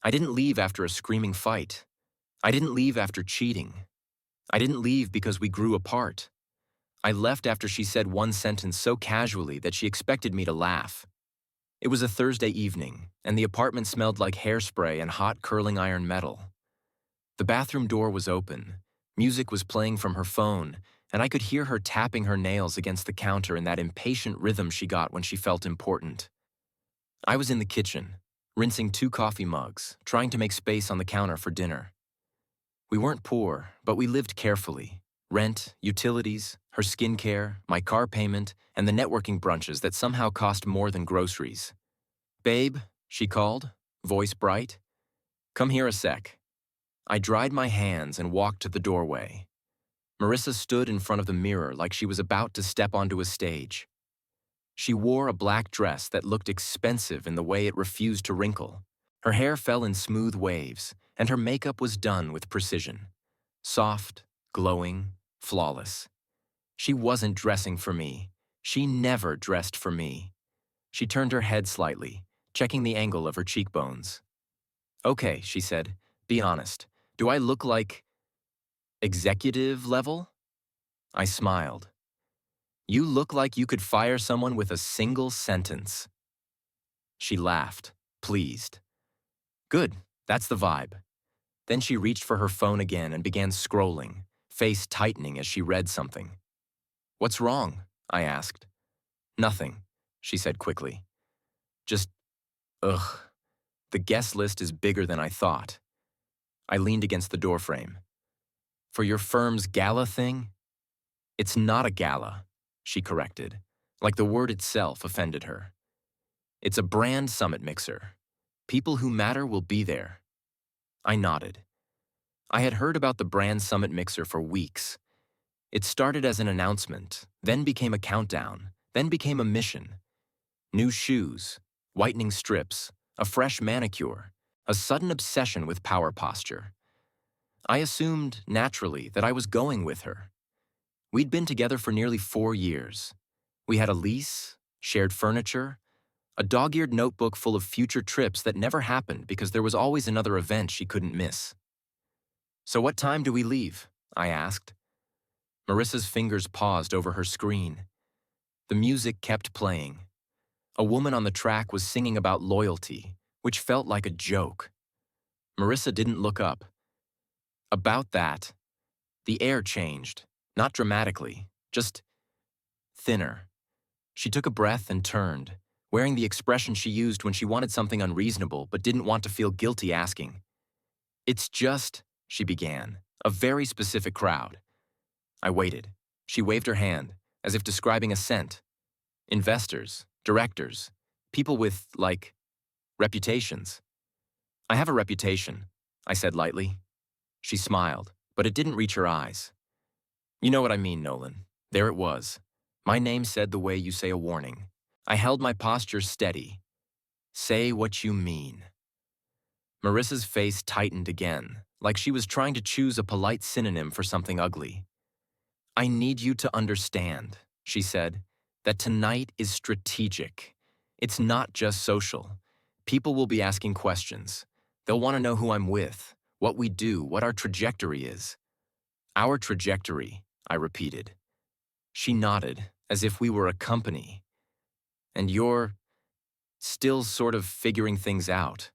I didn't leave after a screaming fight. I didn't leave after cheating. I didn't leave because we grew apart. I left after she said one sentence so casually that she expected me to laugh. It was a Thursday evening, and the apartment smelled like hairspray and hot curling iron metal. The bathroom door was open, music was playing from her phone, and I could hear her tapping her nails against the counter in that impatient rhythm she got when she felt important. I was in the kitchen, rinsing 2 coffee mugs, trying to make space on the counter for dinner. We weren't poor, but we lived carefully. Rent, utilities, her skincare, my car payment, and the networking brunches that somehow cost more than groceries. "Babe," she called, voice bright. "Come here a sec." I dried my hands and walked to the doorway. Marissa stood in front of the mirror like she was about to step onto a stage. She wore a black dress that looked expensive in the way it refused to wrinkle. Her hair fell in smooth waves, and her makeup was done with precision. Soft, glowing, flawless. She wasn't dressing for me. She never dressed for me. She turned her head slightly, checking the angle of her cheekbones. "Okay," she said, "be honest. Do I look like executive level?" I smiled. "You look like you could fire someone with a single sentence." She laughed, pleased. "Good, that's the vibe." Then she reached for her phone again and began scrolling, face tightening as she read something. "What's wrong?" I asked. "Nothing," she said quickly. "Just, ugh, the guest list is bigger than I thought." I leaned against the doorframe. "For your firm's gala thing?" "It's not a gala," she corrected, like the word itself offended her. "It's a brand summit mixer. People who matter will be there." I nodded. I had heard about the brand summit mixer for weeks. It started as an announcement, then became a countdown, then became a mission. New shoes, whitening strips, a fresh manicure, a sudden obsession with power posture. I assumed, naturally, that I was going with her. We'd been together for nearly 4 years. We had a lease, shared furniture, a dog-eared notebook full of future trips that never happened because there was always another event she couldn't miss. "So what time do we leave?" I asked. Marissa's fingers paused over her screen. The music kept playing. A woman on the track was singing about loyalty, which felt like a joke. Marissa didn't look up. About that, the air changed, not dramatically, just thinner. She took a breath and turned, wearing the expression she used when she wanted something unreasonable but didn't want to feel guilty asking. "It's just," she began, "a very specific crowd." I waited. She waved her hand, as if describing a scent. "Investors, directors, people with, like, reputations." "I have a reputation," I said lightly. She smiled, but it didn't reach her eyes. "You know what I mean, Nolan." There it was. My name said the way you say a warning. I held my posture steady. "Say what you mean." Marissa's face tightened again, like she was trying to choose a polite synonym for something ugly. "I need you to understand," she said, "that tonight is strategic. It's not just social. People will be asking questions. They'll want to know who I'm with, what we do, what our trajectory is." "Our trajectory," I repeated. She nodded, as if we were a company. "And you're still sort of figuring things out."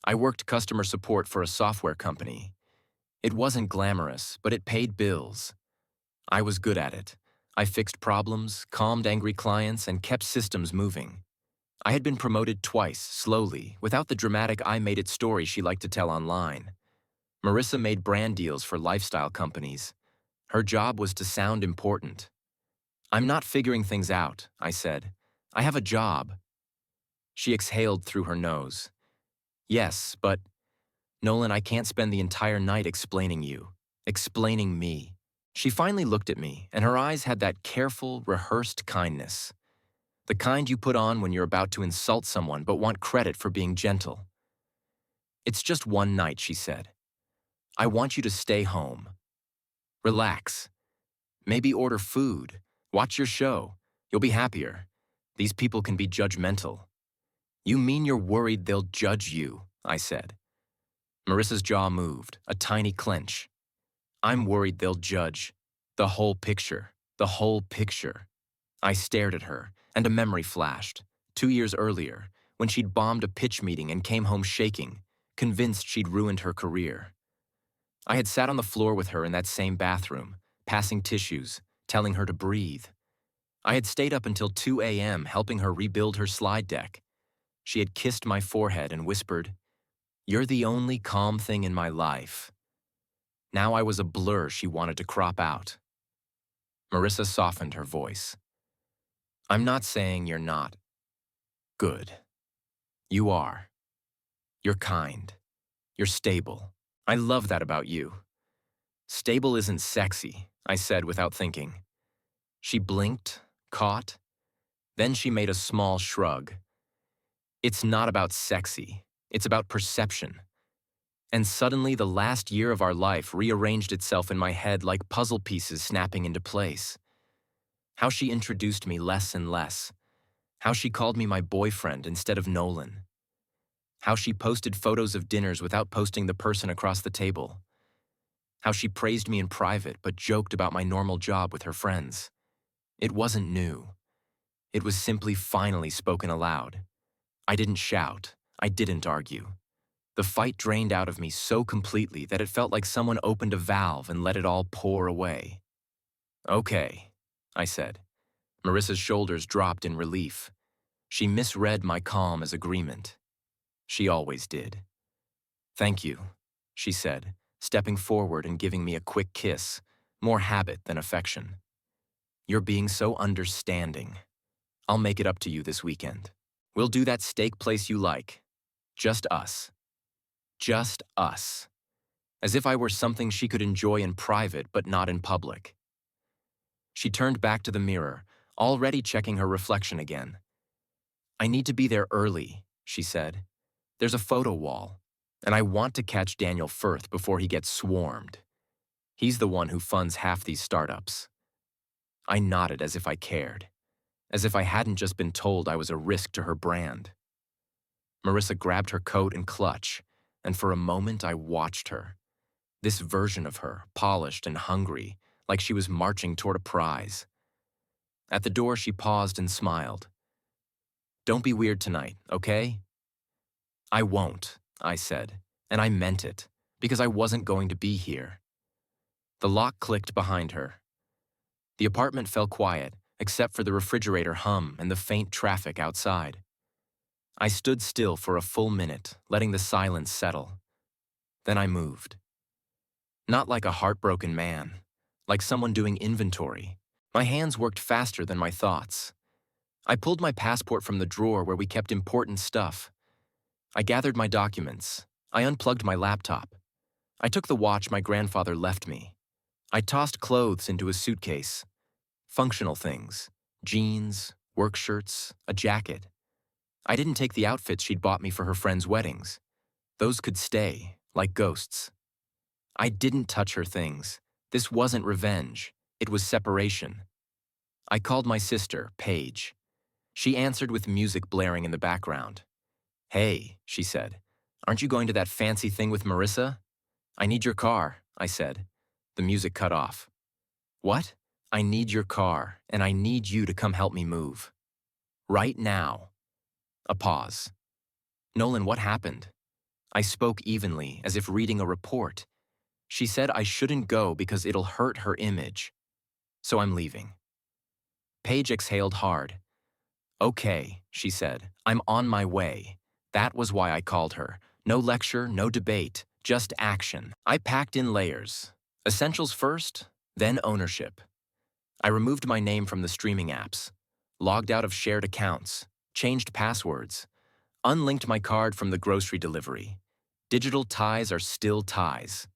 I worked customer support for a software company. It wasn't glamorous, but it paid bills. I was good at it. I fixed problems, calmed angry clients, and kept systems moving. I had been promoted twice, slowly, without the dramatic I-made-it story she liked to tell online. Marissa made brand deals for lifestyle companies. Her job was to sound important. "I'm not figuring things out," I said. "I have a job." She exhaled through her nose. "Yes, but, Nolan, I can't spend the entire night explaining you, explaining me." She finally looked at me, and her eyes had that careful, rehearsed kindness. The kind you put on when you're about to insult someone but want credit for being gentle. "It's just one night," she said. "I want you to stay home. Relax. Maybe order food. Watch your show. You'll be happier. These people can be judgmental." "You mean you're worried they'll judge you?" I said. Marissa's jaw moved, a tiny clench. I'm worried they'll judge. The whole picture. The whole picture. I stared at her, and a memory flashed. 2 years earlier, when she'd bombed a pitch meeting and came home shaking, convinced she'd ruined her career. I had sat on the floor with her in that same bathroom, passing tissues, telling her to breathe. I had stayed up until 2 a.m. helping her rebuild her slide deck. She had kissed my forehead and whispered, "You're the only calm thing in my life." Now I was a blur she wanted to crop out. Marissa softened her voice. I'm not saying you're not good. You are. You're kind. You're stable. I love that about you. Stable isn't sexy, I said without thinking. She blinked, caught. Then she made a small shrug. It's not about sexy. It's about perception. And suddenly the last year of our life rearranged itself in my head like puzzle pieces snapping into place. How she introduced me less and less. How she called me my boyfriend instead of Nolan. How she posted photos of dinners without posting the person across the table. How she praised me in private but joked about my normal job with her friends. It wasn't new. It was simply finally spoken aloud. I didn't shout. I didn't argue. The fight drained out of me so completely that it felt like someone opened a valve and let it all pour away. Okay, I said. Marissa's shoulders dropped in relief. She misread my calm as agreement. She always did. Thank you, she said, stepping forward and giving me a quick kiss, more habit than affection. You're being so understanding. I'll make it up to you this weekend. We'll do that steak place you like. Just us. Just us. As if I were something she could enjoy in private but not in public. She turned back to the mirror, already checking her reflection again. I need to be there early, she said. There's a photo wall, and I want to catch Daniel Firth before he gets swarmed. He's the one who funds half these startups. I nodded as if I cared, as if I hadn't just been told I was a risk to her brand. Marissa grabbed her coat and clutch, and for a moment I watched her. This version of her, polished and hungry, like she was marching toward a prize. At the door, she paused and smiled. Don't be weird tonight, okay? I won't, I said, and I meant it, because I wasn't going to be here. The lock clicked behind her. The apartment fell quiet, except for the refrigerator hum and the faint traffic outside. I stood still for a full minute, letting the silence settle. Then I moved. Not like a heartbroken man, like someone doing inventory. My hands worked faster than my thoughts. I pulled my passport from the drawer where we kept important stuff. I gathered my documents. I unplugged my laptop. I took the watch my grandfather left me. I tossed clothes into a suitcase. Functional things. Jeans, work shirts, a jacket. I didn't take the outfits she'd bought me for her friends' weddings. Those could stay, like ghosts. I didn't touch her things. This wasn't revenge. It was separation. I called my sister, Paige. She answered with music blaring in the background. Hey, she said, aren't you going to that fancy thing with Marissa? I need your car, I said. The music cut off. What? I need your car, and I need you to come help me move. Right now. A pause. Nolan, what happened? I spoke evenly, as if reading a report. She said I shouldn't go because it'll hurt her image. So I'm leaving. Paige exhaled hard. Okay, she said, I'm on my way. That was why I called her. No lecture, no debate, just action. I packed in layers. Essentials first, then ownership. I removed my name from the streaming apps, logged out of shared accounts, changed passwords, unlinked my card from the grocery delivery. Digital ties are still ties.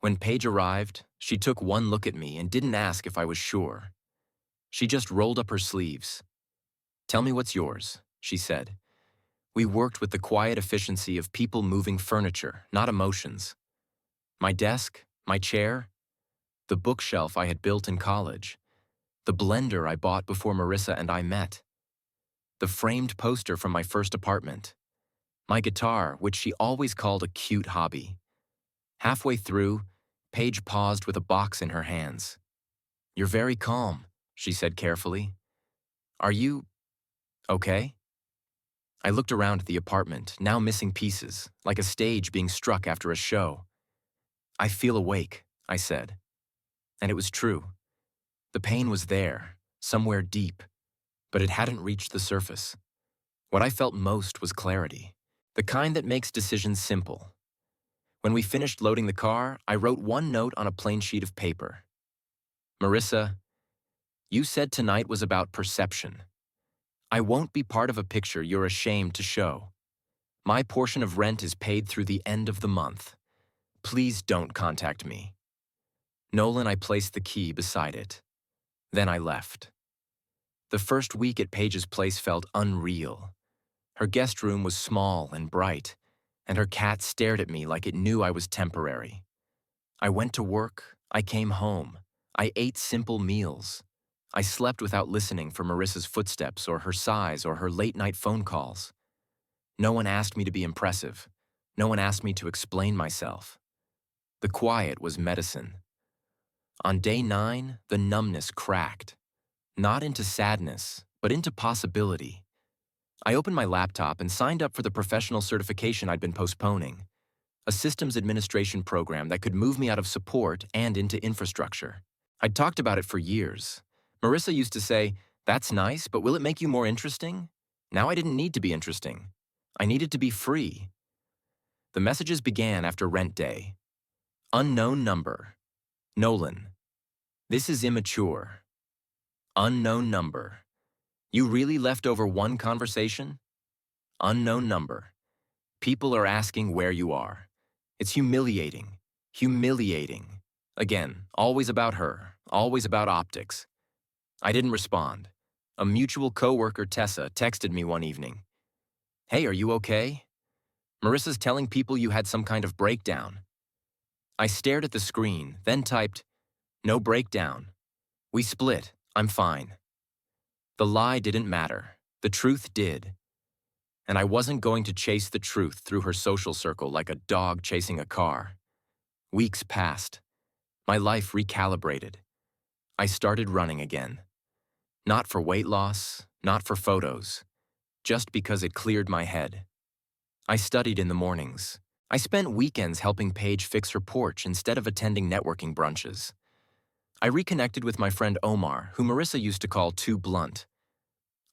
When Paige arrived, she took one look at me and didn't ask if I was sure. She just rolled up her sleeves. Tell me what's yours, she said. We worked with the quiet efficiency of people moving furniture, not emotions. My desk, my chair, the bookshelf I had built in college, the blender I bought before Marissa and I met, the framed poster from my first apartment, My guitar, which she always called a cute hobby. Halfway through, Paige paused with a box in her hands. "You're very calm," she said carefully. "Are you okay?" I looked around the apartment, now missing pieces, like a stage being struck after a show. "I feel awake," I said. And it was true. The pain was there, somewhere deep, but it hadn't reached the surface. What I felt most was clarity, the kind that makes decisions simple. When we finished loading the car, I wrote one note on a plain sheet of paper. "Marissa, you said tonight was about perception. I won't be part of a picture you're ashamed to show. My portion of rent is paid through the end of the month. Please don't contact me." Nolan, I placed the key beside it. Then I left. The first week at Paige's place felt unreal. Her guest room was small and bright, and her cat stared at me like it knew I was temporary. I went to work, I came home, I ate simple meals. I slept without listening for Marissa's footsteps or her sighs or her late-night phone calls. No one asked me to be impressive. No one asked me to explain myself. The quiet was medicine. On day 9, the numbness cracked. Not into sadness, but into possibility. I opened my laptop and signed up for the professional certification I'd been postponing, a systems administration program that could move me out of support and into infrastructure. I'd talked about it for years. Marissa used to say, "That's nice, but will it make you more interesting?" Now I didn't need to be interesting. I needed to be free. The messages began after rent day. Unknown number. Nolan. This is immature. Unknown number. You really left over one conversation? Unknown number. People are asking where you are. It's humiliating. Humiliating. Again, always about her, always about optics. I didn't respond. A mutual coworker, Tessa, texted me one evening. "Hey, are you okay? Marissa's telling people you had some kind of breakdown." I stared at the screen, then typed, "No breakdown. We split. I'm fine." The lie didn't matter. The truth did. And I wasn't going to chase the truth through her social circle like a dog chasing a car. Weeks passed. My life recalibrated. I started running again. Not for weight loss, not for photos, just because it cleared my head. I studied in the mornings. I spent weekends helping Paige fix her porch instead of attending networking brunches. I reconnected with my friend Omar, who Marissa used to call too blunt.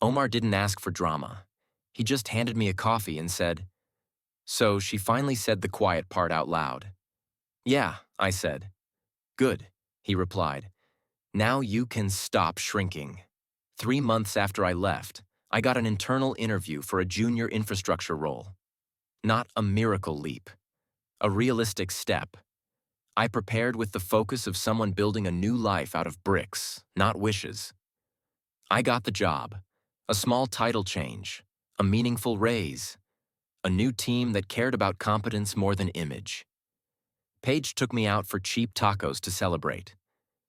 Omar didn't ask for drama. He just handed me a coffee and said, "So she finally said the quiet part out loud." "Yeah," I said. "Good," he replied. "Now you can stop shrinking." 3 months after I left, I got an internal interview for a junior infrastructure role. Not a miracle leap. A realistic step. I prepared with the focus of someone building a new life out of bricks, not wishes. I got the job. A small title change. A meaningful raise. A new team that cared about competence more than image. Paige took me out for cheap tacos to celebrate.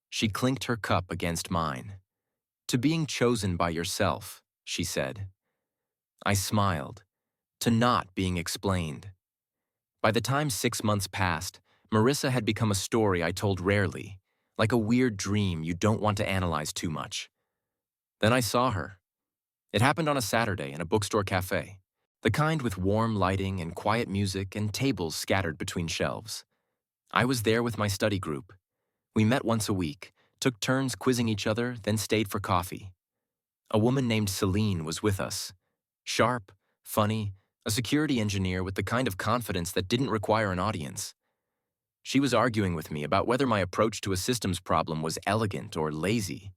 She clinked her cup against mine. "To being chosen by yourself," she said. I smiled. To not being explained. By the time 6 months passed, Marissa had become a story I told rarely, like a weird dream you don't want to analyze too much. Then I saw her. It happened on a Saturday in a bookstore cafe, the kind with warm lighting and quiet music and tables scattered between shelves. I was there with my study group. We met once a week, took turns quizzing each other, then stayed for coffee. A woman named Celine was with us. Sharp, funny, a security engineer with the kind of confidence that didn't require an audience. She was arguing with me about whether my approach to a systems problem was elegant or lazy.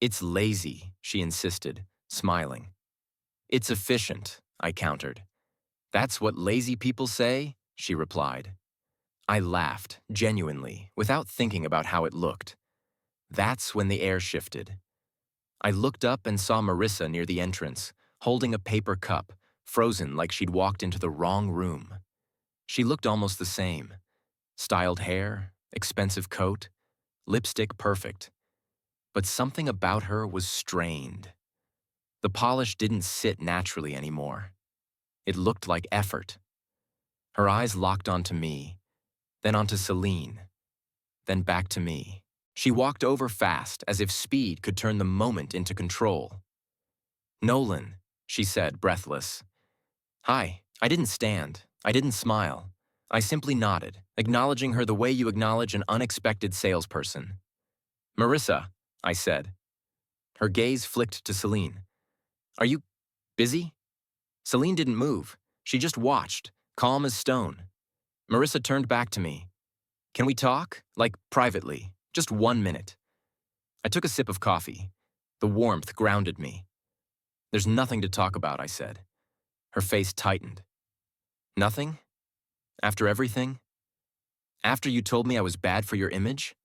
"It's lazy," she insisted, smiling. "It's efficient," I countered. "That's what lazy people say?" she replied. I laughed, genuinely, without thinking about how it looked. That's when the air shifted. I looked up and saw Marissa near the entrance, holding a paper cup, frozen like she'd walked into the wrong room. She looked almost the same. Styled hair, expensive coat, lipstick perfect. But something about her was strained. The polish didn't sit naturally anymore. It looked like effort. Her eyes locked onto me, then onto Celine, then back to me. She walked over fast, as if speed could turn the moment into control. "Nolan," she said, breathless. "Hi." I didn't stand. I didn't smile. I simply nodded, acknowledging her the way you acknowledge an unexpected salesperson. "Marissa," I said. Her gaze flicked to Celine. "Are you busy?" Celine didn't move. She just watched, calm as stone. Marissa turned back to me. "Can we talk? Like, privately. Just 1 minute." I took a sip of coffee. The warmth grounded me. "There's nothing to talk about," I said. Her face tightened. "Nothing? After everything? After you told me I was bad for your image?"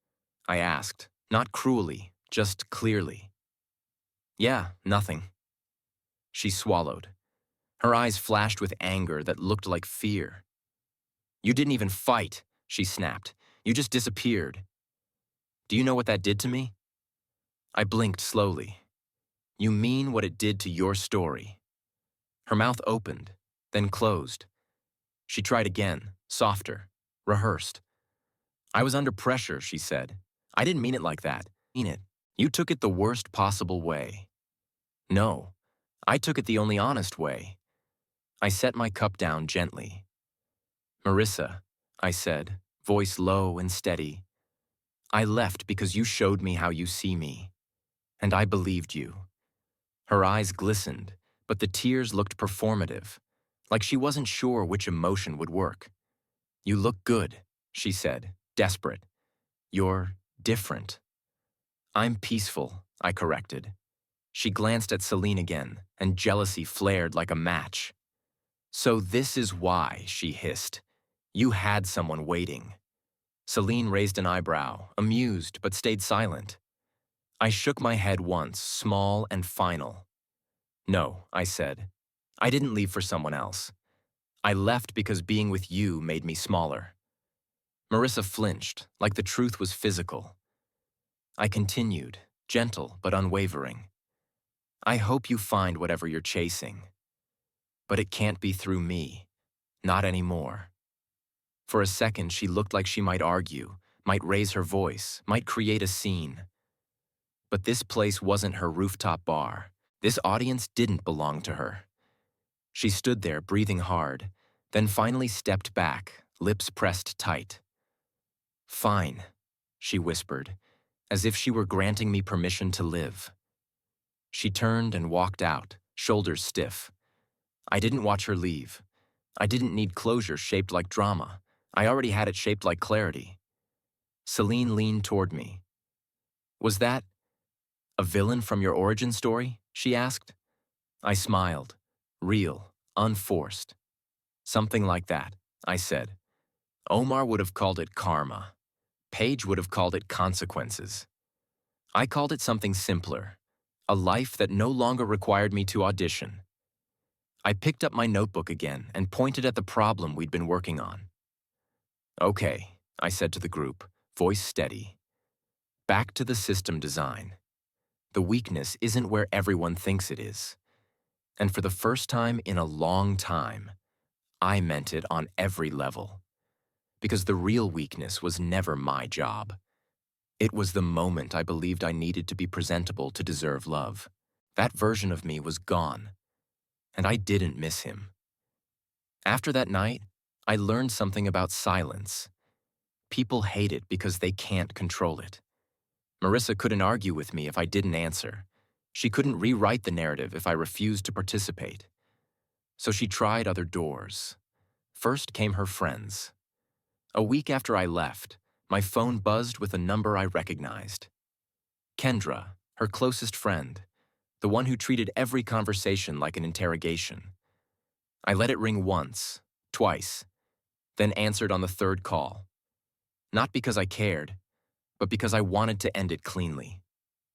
I asked, not cruelly, just clearly. "Yeah, nothing." She swallowed. Her eyes flashed with anger that looked like fear. "You didn't even fight," she snapped. "You just disappeared. Do you know what that did to me?" I blinked slowly. "You mean what it did to your story?" Her mouth opened, then closed. She tried again, softer, rehearsed. "I was under pressure," she said. "I didn't mean it like that. Mean it. You took it the worst possible way." "No, I took it the only honest way." I set my cup down gently. "Marissa," I said, voice low and steady, "I left because you showed me how you see me. And I believed you." Her eyes glistened, but the tears looked performative, like she wasn't sure which emotion would work. "You look good," she said, desperate. "You're different." "I'm peaceful," I corrected. She glanced at Celine again, and jealousy flared like a match. "So this is why," she hissed. "You had someone waiting." Celine raised an eyebrow, amused but stayed silent. I shook my head once, small and final. "No," I said. "I didn't leave for someone else. I left because being with you made me smaller." Marissa flinched, like the truth was physical. I continued, gentle but unwavering. "I hope you find whatever you're chasing. But it can't be through me. Not anymore." For a second, she looked like she might argue, might raise her voice, might create a scene. But this place wasn't her rooftop bar. This audience didn't belong to her. She stood there, breathing hard, then finally stepped back, lips pressed tight. "Fine," she whispered, as if she were granting me permission to live. She turned and walked out, shoulders stiff. I didn't watch her leave. I didn't need closure shaped like drama. I already had it shaped like clarity. Celine leaned toward me. "Was that a villain from your origin story?" she asked. I smiled. Real, unforced. "Something like that," I said. Omar would have called it karma. Paige would have called it consequences. I called it something simpler, a life that no longer required me to audition. I picked up my notebook again and pointed at the problem we'd been working on. "Okay," I said to the group, voice steady. "Back to the system design. The weakness isn't where everyone thinks it is." And for the first time in a long time, I meant it on every level. Because the real weakness was never my job. It was the moment I believed I needed to be presentable to deserve love. That version of me was gone, and I didn't miss him. After that night, I learned something about silence. People hate it because they can't control it. Marissa couldn't argue with me if I didn't answer. She couldn't rewrite the narrative if I refused to participate. So she tried other doors. First came her friends. A week after I left, my phone buzzed with a number I recognized. Kendra, her closest friend, the one who treated every conversation like an interrogation. I let it ring once, twice, then answered on the third call. Not because I cared, but because I wanted to end it cleanly.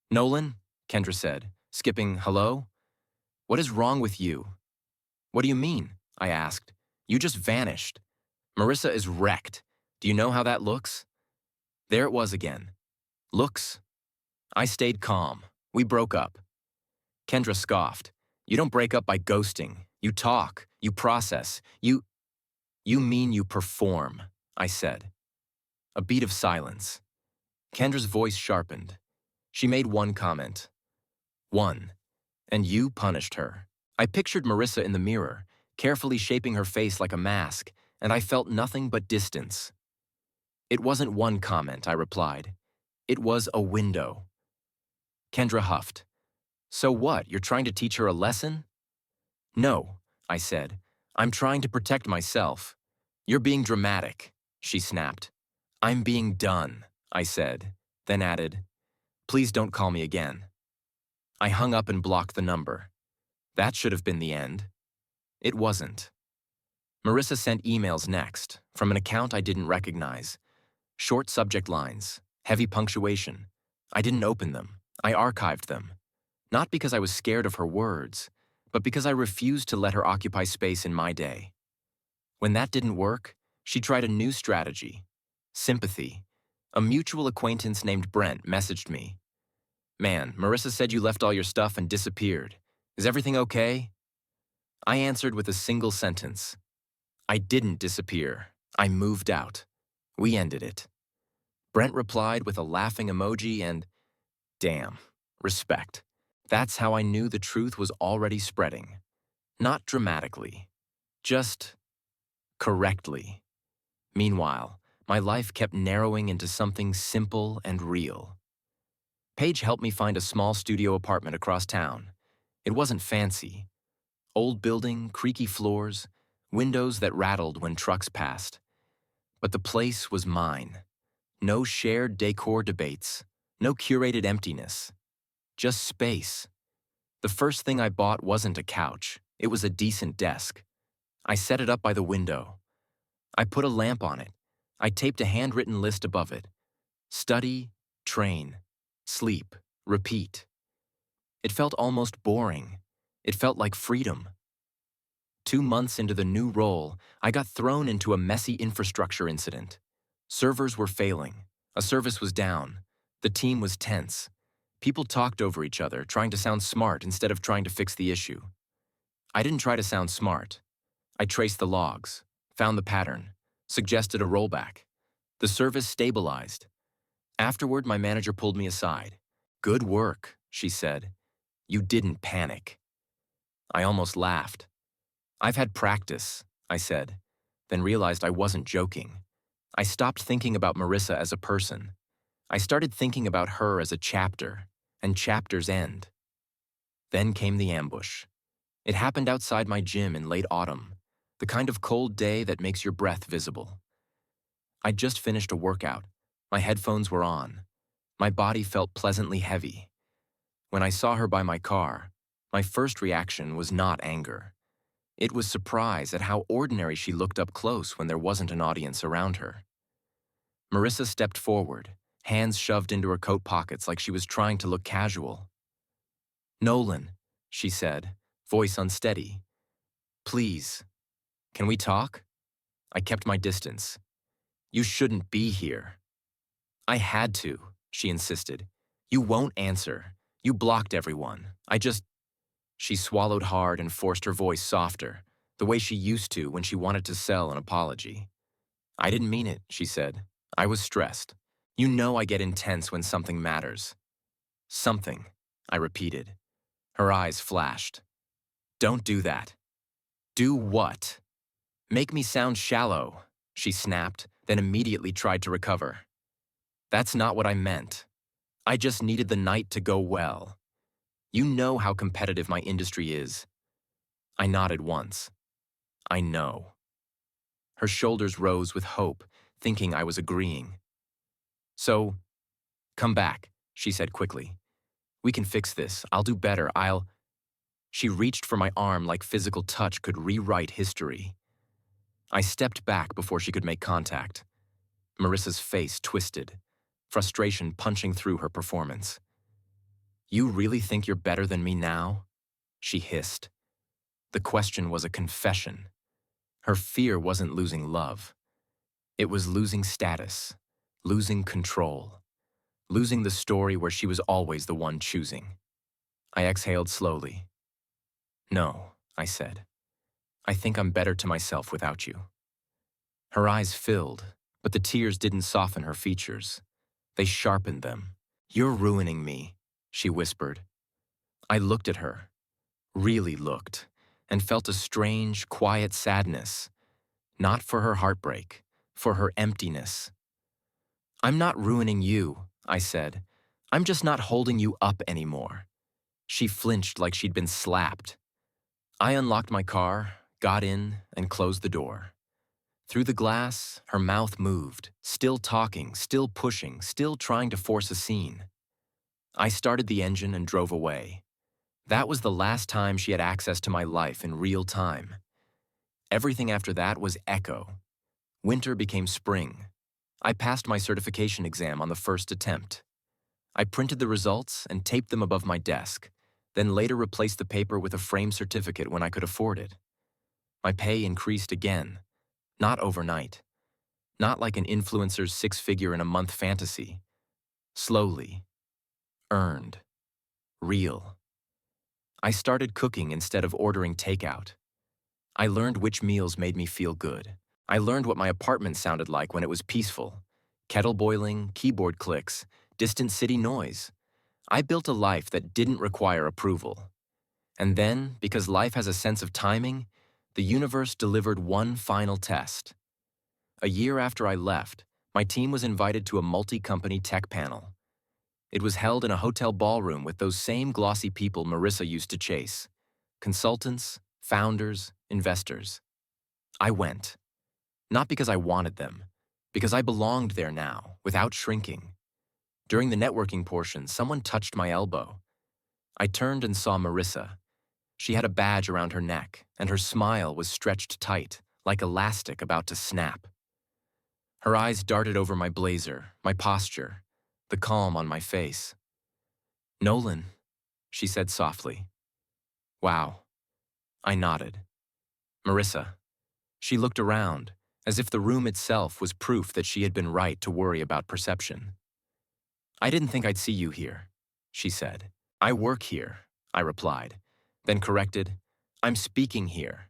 "Nolan," Kendra said, skipping hello? "What is wrong with you?" "What do you mean?" I asked. "You just vanished. Marissa is wrecked. Do you know how that looks?" There it was again. Looks. I stayed calm. We broke up. Kendra scoffed. "You don't break up by ghosting. You talk. You process. You mean you perform, I said. A beat of silence. Kendra's voice sharpened. She made one comment. One. And you punished her. I pictured Marissa in the mirror, carefully shaping her face like a mask, and I felt nothing but distance. It wasn't one comment, I replied. It was a window. Kendra huffed. So what, you're trying to teach her a lesson? No, I said. I'm trying to protect myself. You're being dramatic, she snapped. I'm being done, I said, then added, please don't call me again. I hung up and blocked the number. That should have been the end. It wasn't. Marissa sent emails next, from an account I didn't recognize. Short subject lines, heavy punctuation. I didn't open them. I archived them. Not because I was scared of her words, but because I refused to let her occupy space in my day. When that didn't work, she tried a new strategy. Sympathy. A mutual acquaintance named Brent messaged me. Man, Marissa said you left all your stuff and disappeared. Is everything okay? I answered with a single sentence. I didn't disappear. I moved out. We ended it. Brent replied with a laughing emoji and, damn, respect. That's how I knew the truth was already spreading. Not dramatically, just correctly. Meanwhile, my life kept narrowing into something simple and real. Paige helped me find a small studio apartment across town. It wasn't fancy. Old building, creaky floors, windows that rattled when trucks passed. But the place was mine. No shared decor debates, no curated emptiness, just space. The first thing I bought wasn't a couch, it was a decent desk. I set it up by the window. I put a lamp on it. I taped a handwritten list above it. Study, train, sleep, repeat. It felt almost boring. It felt like freedom. 2 months into the new role, I got thrown into a messy infrastructure incident. Servers were failing. A service was down. The team was tense. People talked over each other, trying to sound smart instead of trying to fix the issue. I didn't try to sound smart. I traced the logs, found the pattern, suggested a rollback. The service stabilized. Afterward, my manager pulled me aside. Good work, she said. You didn't panic. I almost laughed. I've had practice, I said, then realized I wasn't joking. I stopped thinking about Marissa as a person. I started thinking about her as a chapter, and chapters end. Then came the ambush. It happened outside my gym in late autumn, the kind of cold day that makes your breath visible. I'd just finished a workout. My headphones were on. My body felt pleasantly heavy. When I saw her by my car, my first reaction was not anger. It was surprise at how ordinary she looked up close when there wasn't an audience around her. Marissa stepped forward, hands shoved into her coat pockets like she was trying to look casual. Nolan, she said, voice unsteady. Please, can we talk? I kept my distance. You shouldn't be here. I had to, she insisted. You won't answer. You blocked everyone. She swallowed hard and forced her voice softer, the way she used to when she wanted to sell an apology. I didn't mean it, she said. I was stressed. You know I get intense when something matters. Something, I repeated. Her eyes flashed. Don't do that. Do what? Make me sound shallow, she snapped, then immediately tried to recover. That's not what I meant. I just needed the night to go well. You know how competitive my industry is. I nodded once. I know. Her shoulders rose with hope, thinking I was agreeing. So, come back, she said quickly. We can fix this. I'll do better. She reached for my arm like physical touch could rewrite history. I stepped back before she could make contact. Marissa's face twisted, frustration punching through her performance. You really think you're better than me now? She hissed. The question was a confession. Her fear wasn't losing love. It was losing status, losing control, losing the story where she was always the one choosing. I exhaled slowly. No, I said. I think I'm better to myself without you." Her eyes filled, but the tears didn't soften her features. They sharpened them. "You're ruining me," she whispered. I looked at her, really looked, and felt a strange, quiet sadness, not for her heartbreak, for her emptiness. "I'm not ruining you," I said. "I'm just not holding you up anymore." She flinched like she'd been slapped. I unlocked my car, got in, and closed the door. Through the glass, her mouth moved, still talking, still pushing, still trying to force a scene. I started the engine and drove away. That was the last time she had access to my life in real time. Everything after that was echo. Winter became spring. I passed my certification exam on the first attempt. I printed the results and taped them above my desk, then later replaced the paper with a framed certificate when I could afford it. My pay increased again, not overnight, not like an influencer's six-figure-in-a-month fantasy. Slowly, earned, real. I started cooking instead of ordering takeout. I learned which meals made me feel good. I learned what my apartment sounded like when it was peaceful. Kettle boiling, keyboard clicks, distant city noise. I built a life that didn't require approval. And then, because life has a sense of timing, the universe delivered one final test. A year after I left, my team was invited to a multi-company tech panel. It was held in a hotel ballroom with those same glossy people Marissa used to chase. Consultants, founders, investors. I went. Not because I wanted them, because I belonged there now, without shrinking. During the networking portion, someone touched my elbow. I turned and saw Marissa. She had a badge around her neck, and her smile was stretched tight, like elastic about to snap. Her eyes darted over my blazer, my posture, the calm on my face. "Nolan," she said softly. "Wow." I nodded. "Marissa." She looked around, as if the room itself was proof that she had been right to worry about perception. "I didn't think I'd see you here," she said. "I work here," I replied, then corrected, "I'm speaking here."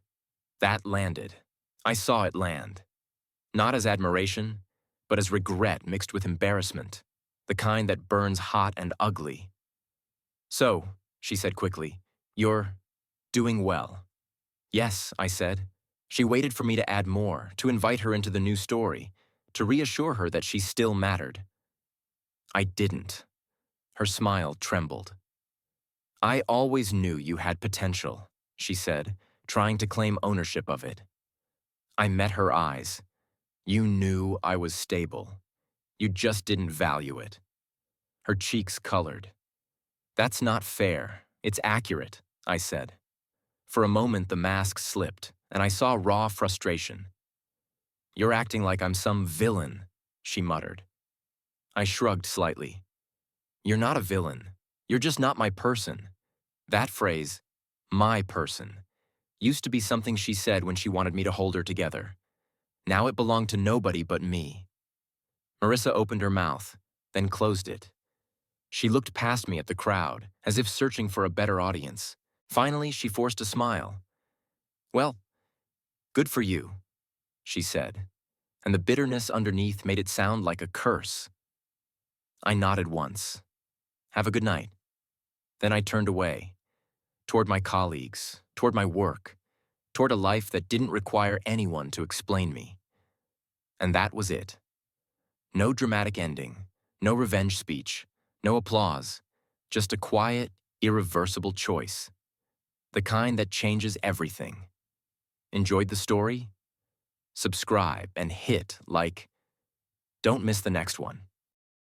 That landed. I saw it land. Not as admiration, but as regret mixed with embarrassment, the kind that burns hot and ugly. "So," she said quickly, "you're doing well." "Yes," I said. She waited for me to add more, to invite her into the new story, to reassure her that she still mattered. I didn't. Her smile trembled. "I always knew you had potential," she said, trying to claim ownership of it. I met her eyes. "You knew I was stable. You just didn't value it." Her cheeks colored. "That's not fair. It's accurate," I said. For a moment, the mask slipped, and I saw raw frustration. "You're acting like I'm some villain," she muttered. I shrugged slightly. "You're not a villain. You're just not my person." That phrase, "my person," used to be something she said when she wanted me to hold her together. Now it belonged to nobody but me. Marissa opened her mouth, then closed it. She looked past me at the crowd, as if searching for a better audience. Finally, she forced a smile. "Well, good for you," she said, and the bitterness underneath made it sound like a curse. I nodded once. "Have a good night." Then I turned away, toward my colleagues, toward my work, toward a life that didn't require anyone to explain me. And that was it. No dramatic ending, no revenge speech, no applause, just a quiet, irreversible choice. The kind that changes everything. Enjoyed the story? Subscribe and hit like. Don't miss the next one.